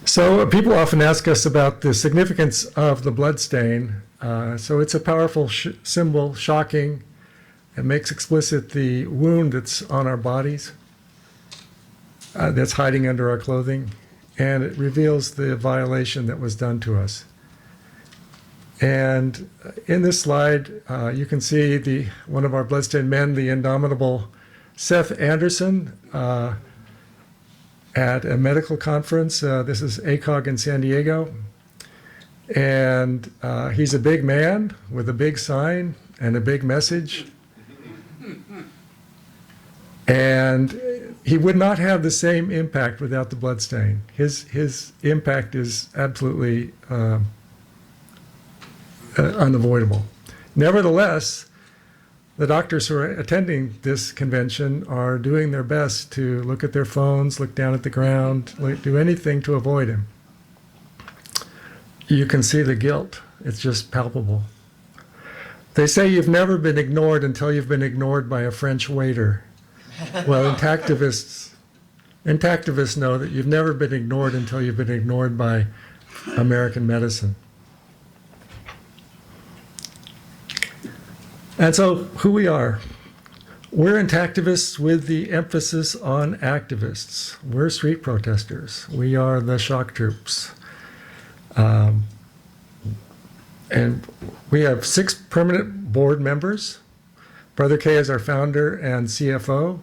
So people often ask us about the significance of the blood stain. So it's a powerful symbol, shocking. It makes explicit the wound that's on our bodies, that's hiding under our clothing, and it reveals the violation that was done to us. And in this slide, you can see one of our bloodstained men, the indomitable Seth Anderson, at a medical conference. This is ACOG in San Diego. And he's a big man with a big sign and a big message. And he would not have the same impact without the bloodstain. His impact is absolutely unavoidable. Nevertheless, the doctors who are attending this convention are doing their best to look at their phones, look down at the ground, do anything to avoid him. You can see the guilt. It's just palpable. They say you've never been ignored until you've been ignored by a French waiter. Well, intactivists know that you've never been ignored until you've been ignored by American medicine. And so who we are. We're intactivists with the emphasis on activists. We're street protesters. We are the shock troops. And we have 6 permanent board members. Brother Kay is our founder and CFO.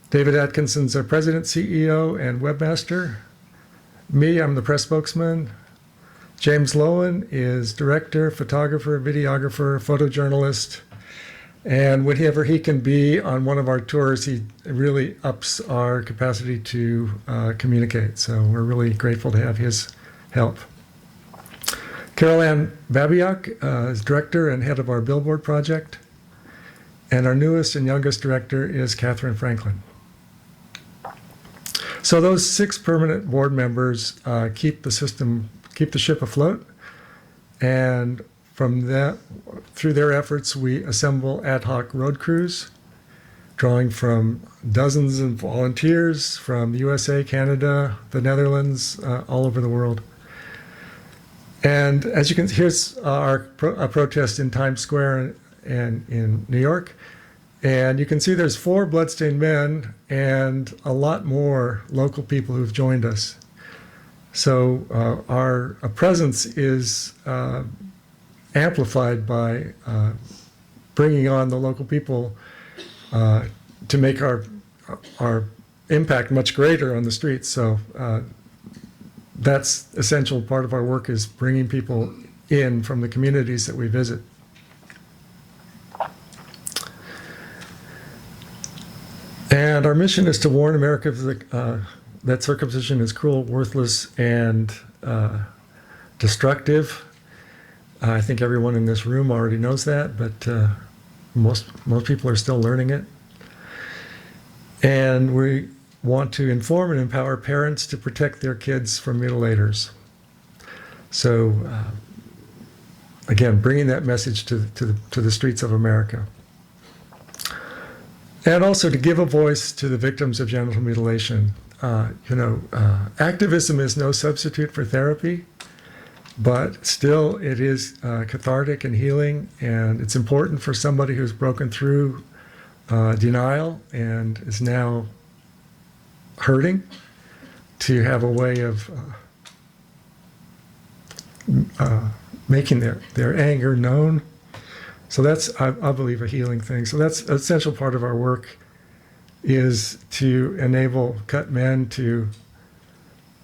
David Atkinson's our president, CEO, and webmaster. Me, I'm the press spokesman. James Lowen is director, photographer, videographer, photojournalist. And whenever he can be on one of our tours, he really ups our capacity to communicate. So we're really grateful to have his help. Carol Ann Babiak is director and head of our Billboard project. And our newest and youngest director is Catherine Franklin. So those 6 permanent board members keep the ship afloat. And from that, through their efforts, we assemble ad hoc road crews, drawing from dozens of volunteers from the USA, Canada, the Netherlands, all over the world. And as you can see, here's a protest in Times Square and in New York. And you can see there's 4 bloodstained men and a lot more local people who've joined us. So our presence is amplified by bringing on the local people to make our impact much greater on the streets. So that's essential part of our work, is bringing people in from the communities that we visit. And our mission is to warn America that circumcision is cruel, worthless, and destructive. I think everyone in this room already knows that, but most people are still learning it. And we want to inform and empower parents to protect their kids from mutilators. So, again, bringing that message to the streets of America. And also to give a voice to the victims of genital mutilation. Activism is no substitute for therapy, but still it is cathartic and healing, and it's important for somebody who's broken through denial and is now hurting to have a way of making their anger known. So that's, I believe, a healing thing. So that's an essential part of our work, is to enable cut men to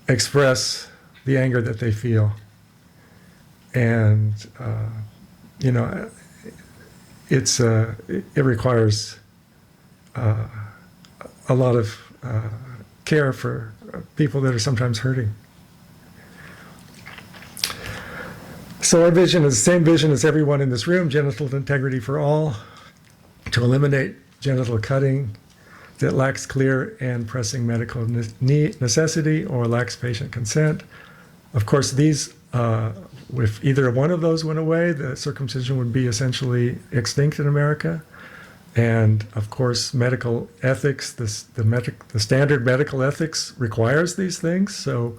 express the anger that they feel. And, it requires a lot of care for people that are sometimes hurting. So our vision is the same vision as everyone in this room: genital integrity for all, to eliminate genital cutting that lacks clear and pressing medical necessity or lacks patient consent. Of course, these, if either one of those went away, the circumcision would be essentially extinct in America. And of course, medical ethics, the standard medical ethics requires these things. So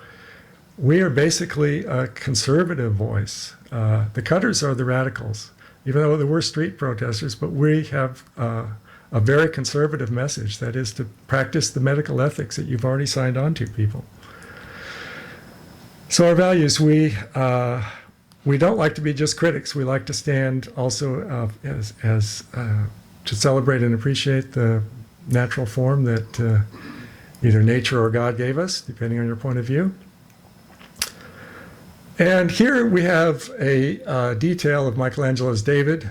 we are basically a conservative voice. The cutters are the radicals, even though they were street protesters, but we have a very conservative message, that is to practice the medical ethics that you've already signed on to, people. So our values, we don't like to be just critics. We like to stand also to celebrate and appreciate the natural form that either nature or God gave us, depending on your point of view. And here we have a detail of Michelangelo's David.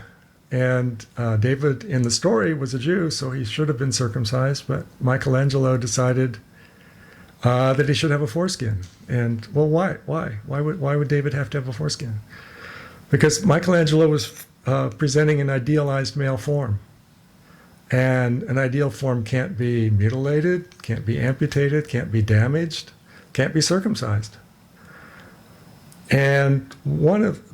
And David in the story was a Jew, so he should have been circumcised, but Michelangelo decided that he should have a foreskin. And, well, why? Why would David have to have a foreskin? Because Michelangelo was presenting an idealized male form. And an ideal form can't be mutilated, can't be amputated, can't be damaged, can't be circumcised. And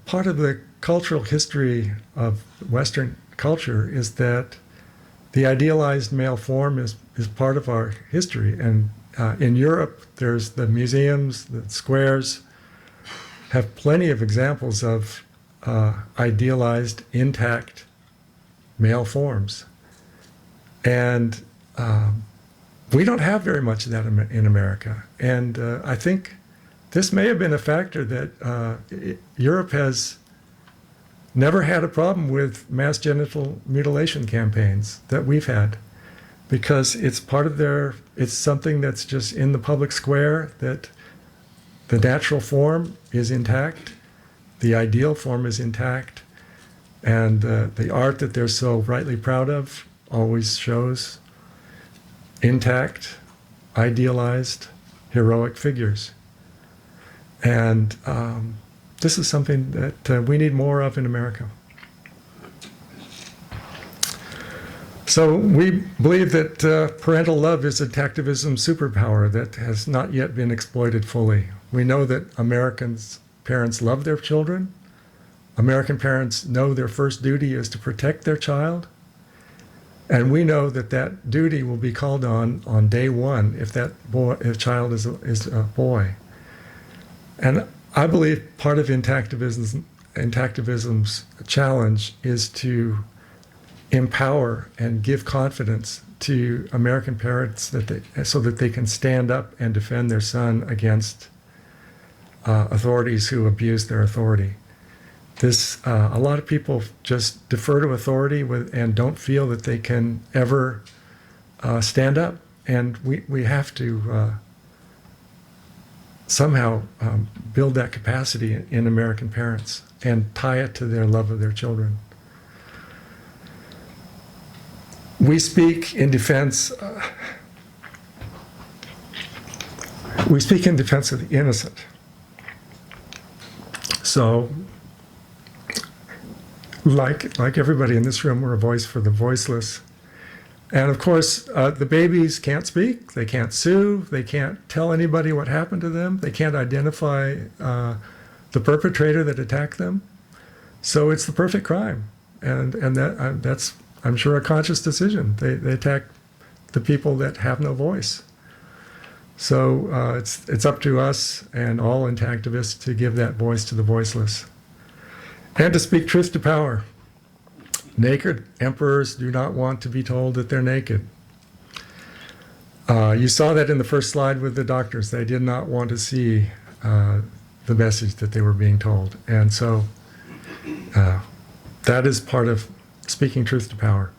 part of the cultural history of Western culture is that the idealized male form is part of our history. And in Europe, there's the museums, the squares, have plenty of examples of idealized, intact male forms. And we don't have very much of that in America. And I think this may have been a factor that Europe has never had a problem with mass genital mutilation campaigns that we've had, because it's part of it's something that's just in the public square, that the natural form is intact, the ideal form is intact, and the art that they're so rightly proud of always shows intact, idealized, heroic figures. And this is something that we need more of in America. So we believe that parental love is intactivism's superpower that has not yet been exploited fully. We know that parents love their children. American parents know their first duty is to protect their child. And we know that that duty will be called on day one if if child is a boy. And I believe part of intactivism's challenge is to empower and give confidence to American parents so that they can stand up and defend their son against authorities who abuse their authority. A lot of people just defer to authority and don't feel that they can ever stand up, and we have to somehow build that capacity in American parents and tie it to their love of their children. We speak in defense. We speak in defense of the innocent. So, like everybody in this room, we're a voice for the voiceless. And of course, the babies can't speak, they can't sue, they can't tell anybody what happened to them, they can't identify the perpetrator that attacked them. So it's the perfect crime, and that's, I'm sure, a conscious decision. They attack the people that have no voice. So it's up to us and all intactivists to give that voice to the voiceless, and to speak truth to power. Naked emperors do not want to be told that they're naked. You saw that in the first slide with the doctors. They did not want to see the message that they were being told. And so that is part of speaking truth to power.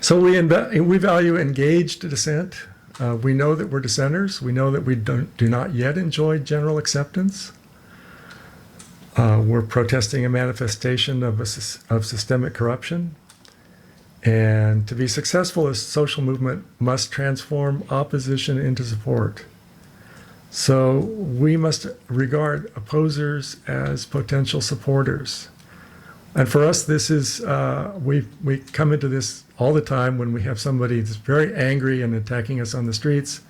So we value engaged dissent. We know that we're dissenters. We know that we do not yet enjoy general acceptance. We're protesting a manifestation of systemic corruption. And to be successful, a social movement must transform opposition into support. So we must regard opposers as potential supporters. And for us, this is, we come into this all the time when we have somebody that's very angry and attacking us on the streets.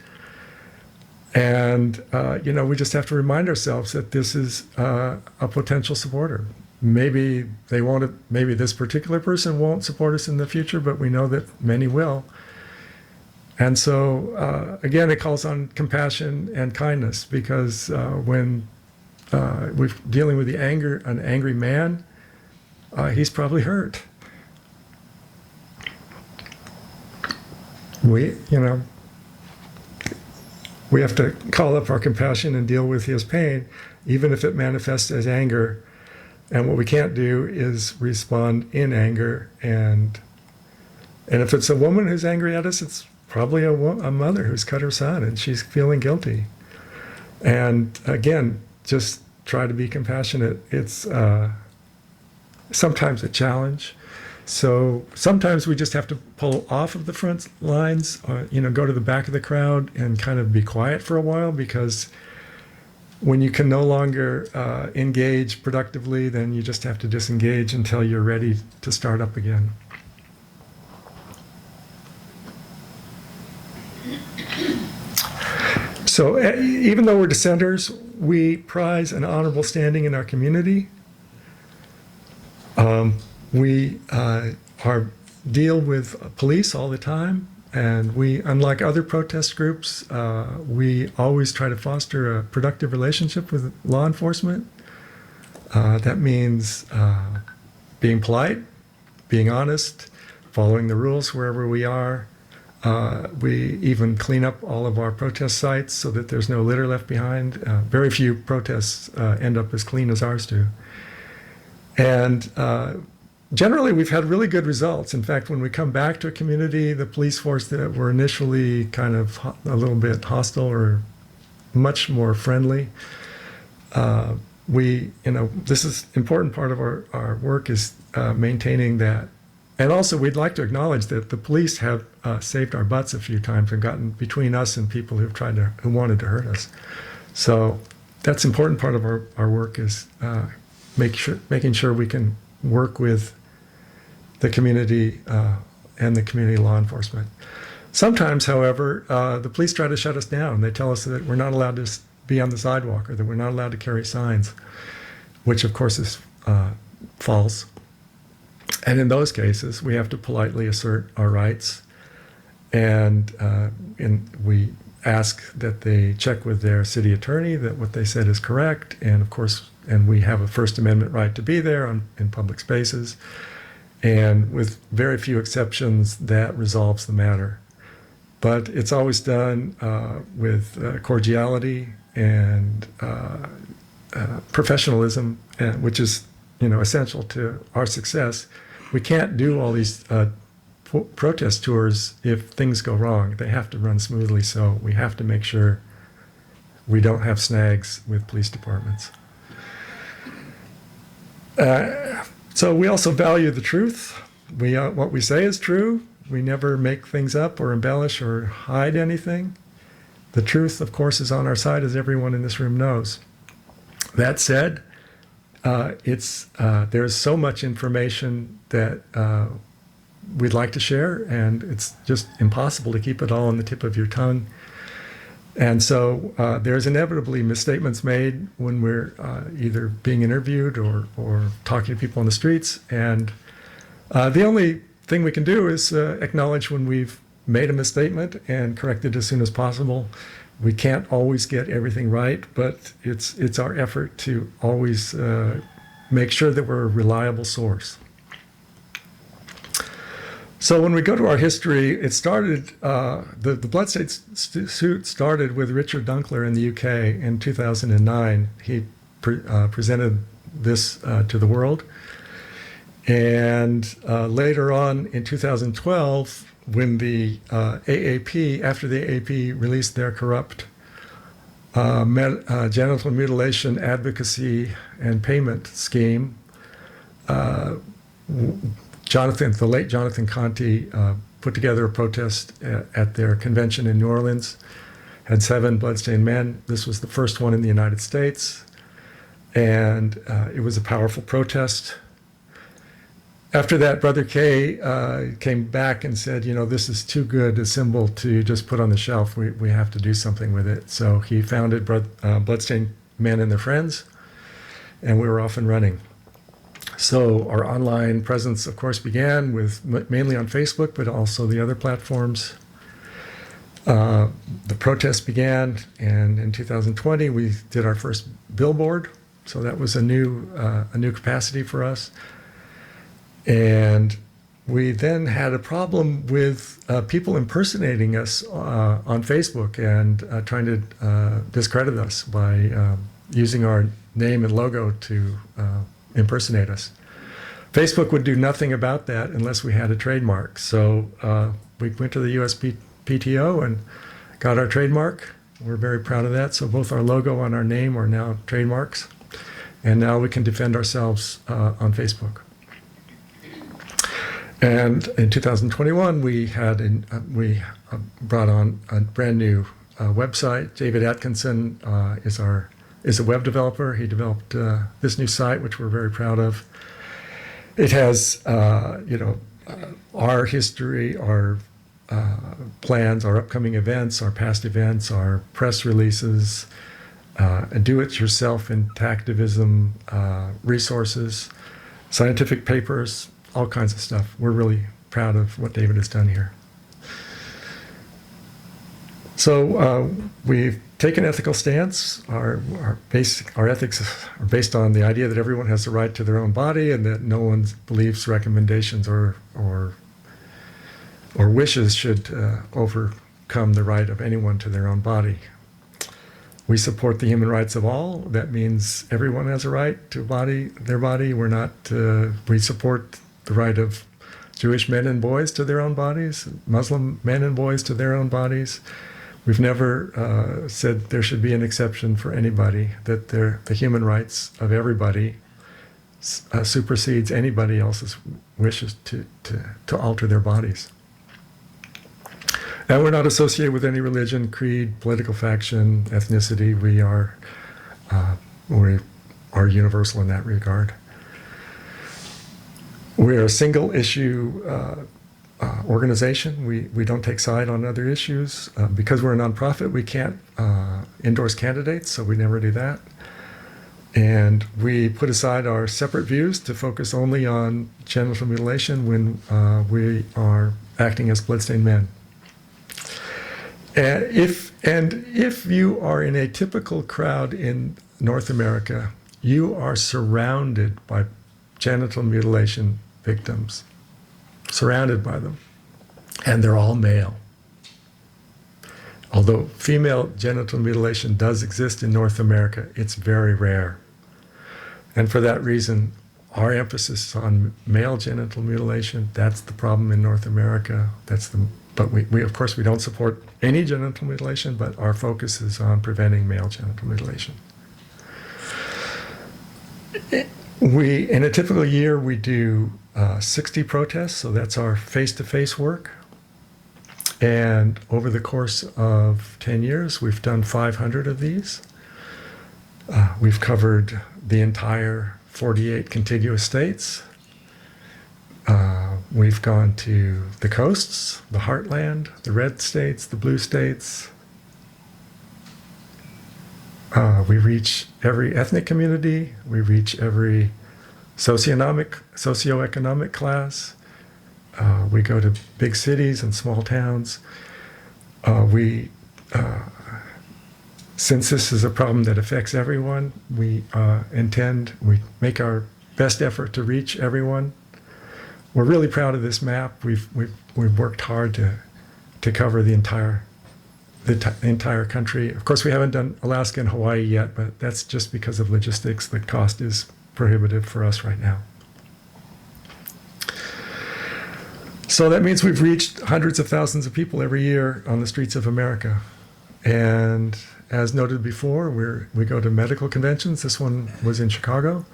And, we just have to remind ourselves that this is a potential supporter. Maybe this particular person won't support us in the future, but we know that many will. And so, again, it calls on compassion and kindness, because when we're dealing with an angry man, he's probably hurt. We have to call up our compassion and deal with his pain, even if it manifests as anger. And what we can't do is respond in anger. And if it's a woman who's angry at us, it's probably a mother who's cut her son and she's feeling guilty. And again, just try to be compassionate. It's sometimes a challenge. So sometimes we just have to pull off of the front lines, go to the back of the crowd and kind of be quiet for a while, because when you can no longer engage productively, then you just have to disengage until you're ready to start up again. So even though we're dissenters, we prize an honorable standing in our community. We deal with police all the time, and unlike other protest groups, we always try to foster a productive relationship with law enforcement. That means being polite, being honest, following the rules wherever we are. We even clean up all of our protest sites so that there's no litter left behind. Very few protests end up as clean as ours do. And generally, we've had really good results. In fact, when we come back to a community, the police force that were initially kind of a little bit hostile or much more friendly. This is an important part of our work, is maintaining that. And also, we'd like to acknowledge that the police have saved our butts a few times and gotten between us and people who wanted to hurt us. So that's an important part of our work, is making sure we can work with the community and the community law enforcement. Sometimes, however, the police try to shut us down. They tell us that we're not allowed to be on the sidewalk, or that we're not allowed to carry signs, which of course is false. And in those cases, we have to politely assert our rights, and we ask that they check with their city attorney that what they said is correct, and of course, we have a First Amendment right to be there in public spaces, and with very few exceptions, that resolves the matter. But it's always done with cordiality and professionalism, which is essential to our success. We can't do all these protest tours if things go wrong. They have to run smoothly, so we have to make sure we don't have snags with police departments. So we also value the truth. What we say is true. We never make things up or embellish or hide anything. The truth, of course, is on our side, as everyone in this room knows. That said, there's so much information that we'd like to share, and it's just impossible to keep it all on the tip of your tongue. And so there's inevitably misstatements made when we're either being interviewed or talking to people on the streets. And the only thing we can do is acknowledge when we've made a misstatement and correct it as soon as possible. We can't always get everything right, but it's our effort to always make sure that we're a reliable source. So when we go to our history, it started, the blood-state suit started with Richard Dunkler in the UK in 2009. He presented this to the world. And later on in 2012, when the AAP, after the AAP released their corrupt genital mutilation advocacy and payment scheme, the late Jonathan Conte put together a protest at their convention in New Orleans, had 7 bloodstained men. This was the first one in the United States, and it was a powerful protest. After that, Brother Kay came back and said, this is too good a symbol to just put on the shelf. We have to do something with it. So he founded Bloodstained Men and Their Friends, and we were off and running. So our online presence, of course, began with mainly on Facebook, but also the other platforms. The protests began, and in 2020 we did our first billboard. So that was a new capacity for us. And we then had a problem with people impersonating us on Facebook and trying to discredit us by using our name and logo to impersonate us. Facebook would do nothing about that unless we had a trademark. So we went to the USPTO and got our trademark. We're very proud of that. So both our logo and our name are now trademarks. And now we can defend ourselves on Facebook. And in 2021, we brought on a brand new website. David Atkinson is a web developer. He developed this new site, which we're very proud of. It has our history, our plans, our upcoming events, our past events, our press releases, do-it-yourself and activism resources, scientific papers, all kinds of stuff. We're really proud of what David has done here. So we've taken ethical stance. Our ethics are based on the idea that everyone has the right to their own body and that no one's beliefs, recommendations, or wishes should overcome the right of anyone to their own body. We support the human rights of all. That means everyone has a right to their body. We support the right of Jewish men and boys to their own bodies, Muslim men and boys to their own bodies. We've never said there should be an exception for anybody, that the human rights of everybody supersedes anybody else's wishes to alter their bodies. And we're not associated with any religion, creed, political faction, ethnicity. We are universal in that regard. We're a single issue organization. We don't take side on other issues. Because we're a nonprofit, we can't endorse candidates, so we never do that. And we put aside our separate views to focus only on genital mutilation when we are acting as bloodstained men. And if you are in a typical crowd in North America, you are surrounded by genital mutilation victims, surrounded by them, and they're all male. Although female genital mutilation does exist in North America, it's very rare. And for that reason, our emphasis is on male genital mutilation. That's the problem in North America. But we of course, we don't support any genital mutilation, but our focus is on preventing male genital mutilation. In a typical year, we do 60 protests, so that's our face-to-face work. And over the course of 10 years, we've done 500 of these. We've covered the entire 48 contiguous states. We've gone to the coasts, the heartland, the red states, the blue states. We reach every ethnic community. We reach every socioeconomic class. We go to big cities and small towns. Since this is a problem that affects everyone, we make our best effort to reach everyone. We're really proud of this map. We've worked hard to cover the entire country. Of course, we haven't done Alaska and Hawaii yet, but that's just because of logistics. The cost is prohibitive for us right now. So that means we've reached hundreds of thousands of people every year on the streets of America. And as noted before, we go to medical conventions. This one was in Chicago.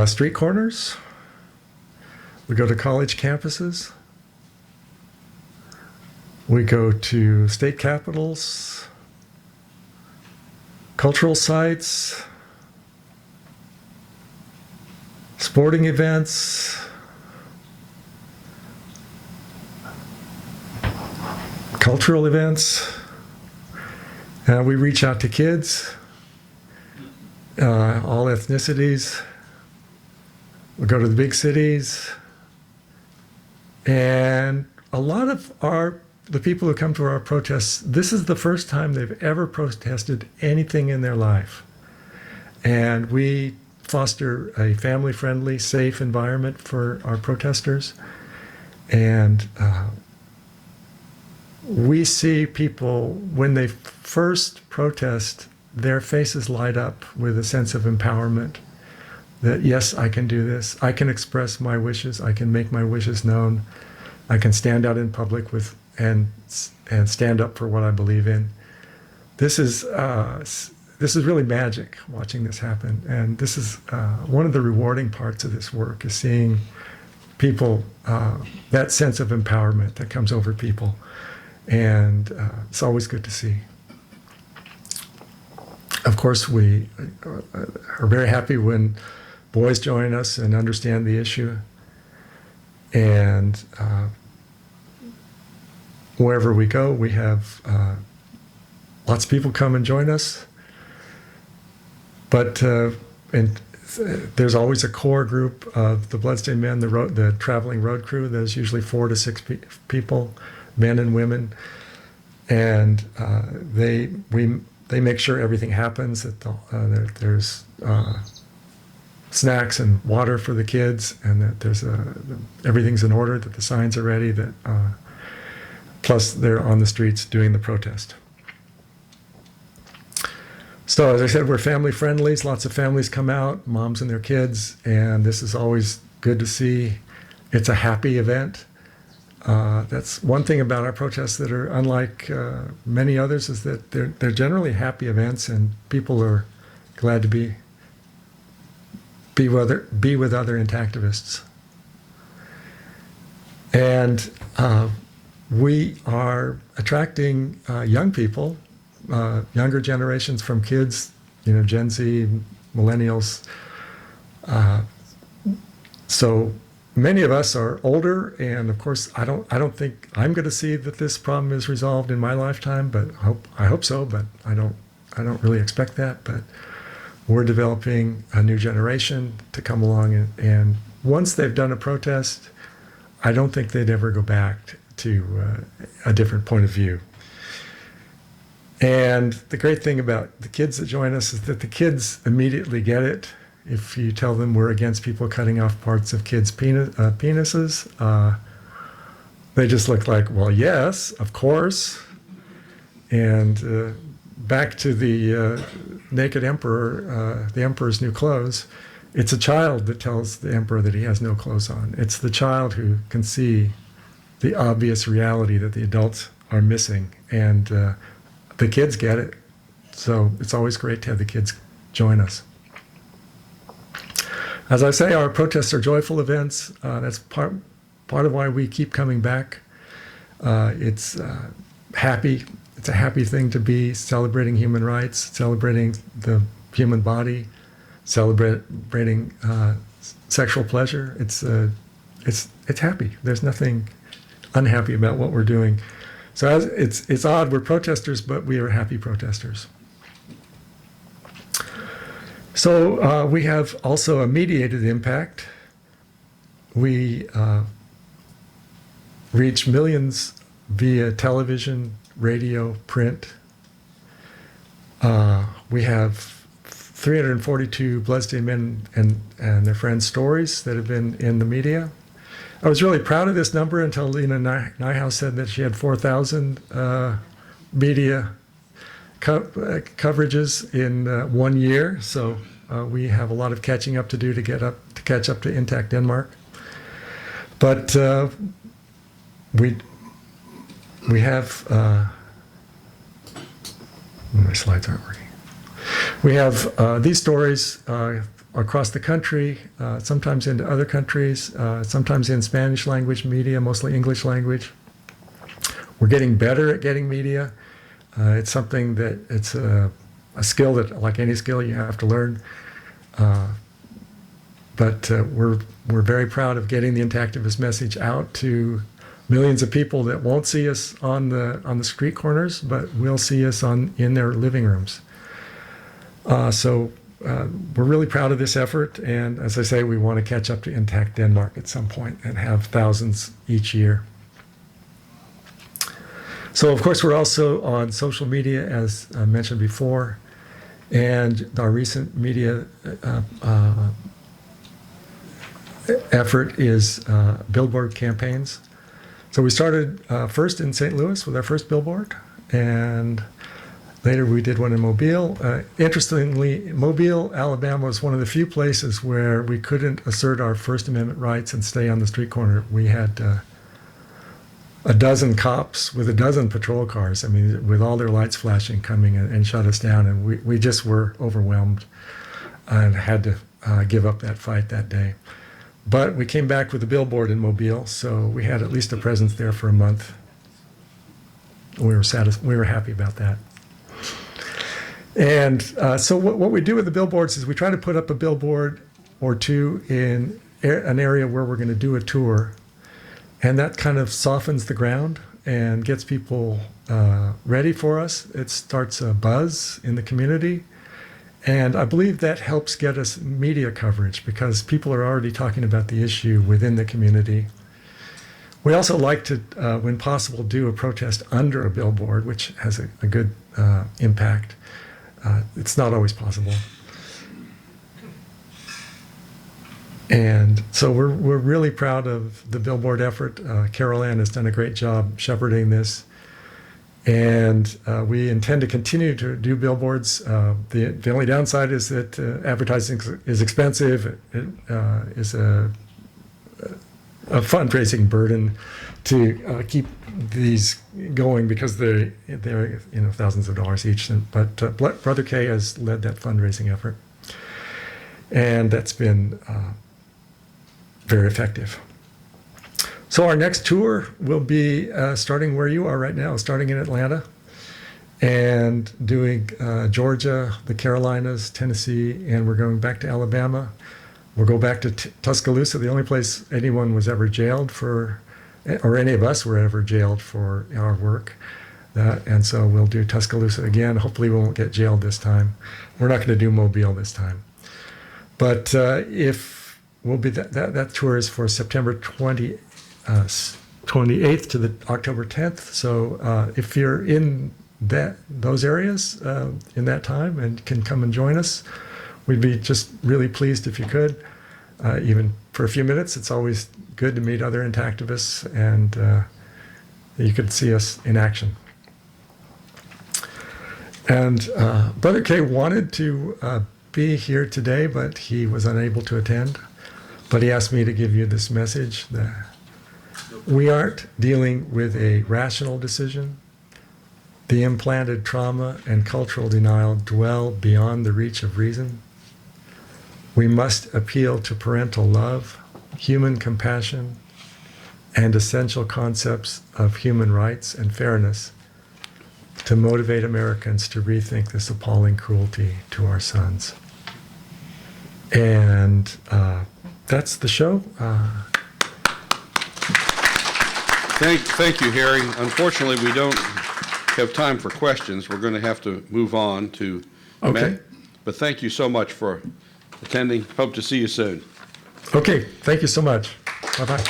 Street corners. We go to college campuses. We go to state capitals, cultural sites, sporting events, cultural events. We reach out to kids, all ethnicities. We go to the big cities. And a lot of our the people who come to our protests, this is the first time they've ever protested anything in their life. And we foster a family-friendly, safe environment for our protesters. And we see people, when they first protest, their faces light up with a sense of empowerment. That, yes, I can do this. I can express my wishes. I can make my wishes known. I can stand out in public with and stand up for what I believe in. This is really magic, watching this happen. And this is one of the rewarding parts of this work, is seeing people, that sense of empowerment that comes over people. And it's always good to see. Of course, we are very happy when boys join us and understand the issue. And wherever we go, we have lots of people come and join us. But there's always a core group of the Bloodstained Men, the traveling road crew. There's usually 4 to 6 people, men and women, and they make sure everything happens. That there's snacks and water for the kids, and that there's everything's in order. That the signs are ready. That plus they're on the streets doing the protest. So as I said, we're family friendly. Lots of families come out, moms and their kids, and this is always good to see. It's a happy event. That's one thing about our protests that are unlike many others, is that they're generally happy events, and people are glad to be with other intactivists. And we are attracting young people, younger generations, from kids, Gen Z, millennials. So many of us are older, and of course, I don't think I'm going to see that this problem is resolved in my lifetime, but I hope so. But I don't really expect that. But we're developing a new generation to come along, and once they've done a protest, I don't think they'd ever go back to a different point of view. And the great thing about the kids that join us is that the kids immediately get it. If you tell them we're against people cutting off parts of kids' penises, they just look like, well, yes, of course. And back to the naked emperor, the emperor's new clothes, it's a child that tells the emperor that he has no clothes on. It's the child who can see the obvious reality that the adults are missing. And the kids get it. So it's always great to have the kids join us. As I say, our protests are joyful events. That's part of why we keep coming back. It's happy. It's a happy thing to be celebrating human rights, celebrating the human body, celebrating sexual pleasure. It's happy. There's nothing unhappy about what we're doing. So it's odd. We're protesters, but we are happy protesters. So we have also a mediated impact. We reach millions via television, radio, print. We have 342 Bloodstained Men and their friends' stories that have been in the media. I was really proud of this number until Lena Nyhouse said that she had 4,000 media coverages in 1 year. So we have a lot of catching up to do to catch up to Intact Denmark. But we have my slides aren't working. We have these stories across the country, sometimes into other countries, sometimes in Spanish language media, mostly English language. We're getting better at getting media. It's something that it's a skill that, like any skill, you have to learn. But we're very proud of getting the Intactivist message out to millions of people that won't see us on the street corners, but will see us in their living rooms. So we're really proud of this effort, and as I say, we want to catch up to Intact Denmark at some point and have thousands each year. So, of course, we're also on social media, as I mentioned before, and our recent media effort is billboard campaigns. So we started first in St. Louis with our first billboard, and later we did one in Mobile. Interestingly, Mobile, Alabama was one of the few places where we couldn't assert our First Amendment rights and stay on the street corner. We had a dozen cops with a dozen patrol cars, I mean, with all their lights flashing, coming and shut us down. And we just were overwhelmed and had to give up that fight that day. But we came back with a billboard in Mobile, so we had at least a presence there for a month. We were happy about that. And so what we do with the billboards is we try to put up a billboard or two in an area where we're going to do a tour. And that kind of softens the ground and gets people ready for us. It starts a buzz in the community. And I believe that helps get us media coverage because people are already talking about the issue within the community. We also like to, when possible, do a protest under a billboard, which has a good impact. It's not always possible. And so we're really proud of the billboard effort. Carol Ann has done a great job shepherding this. And we intend to continue to do billboards. The only downside is that advertising is expensive. It is a fundraising burden to keep these going because they're thousands of dollars each. But Brother K has led that fundraising effort, and that's been very effective. So our next tour will be starting where you are right now, starting in Atlanta, and doing Georgia, the Carolinas, Tennessee, and we're going back to Alabama. We'll go back to Tuscaloosa, the only place anyone was ever jailed for, or any of us were ever jailed for our work. And so we'll do Tuscaloosa again. Hopefully we won't get jailed this time. We're not going to do Mobile this time. But if we'll be that tour is for September 28th to the October 10th. So if you're in those areas in that time and can come and join us, we'd be just really pleased if you could, even for a few minutes. It's always good to meet other intactivists, and you could see us in action. And Brother K wanted to be here today, but he was unable to attend. But he asked me to give you this message that we aren't dealing with a rational decision. The implanted trauma and cultural denial dwell beyond the reach of reason. We must appeal to parental love, human compassion, and essential concepts of human rights and fairness to motivate Americans to rethink this appalling cruelty to our sons. And that's the show. Thank you, Harry. Unfortunately, we don't have time for questions. We're going to have to move on to Okay. Matt. But thank you so much for attending. Hope to see you soon. Okay, thank you so much. Bye-bye.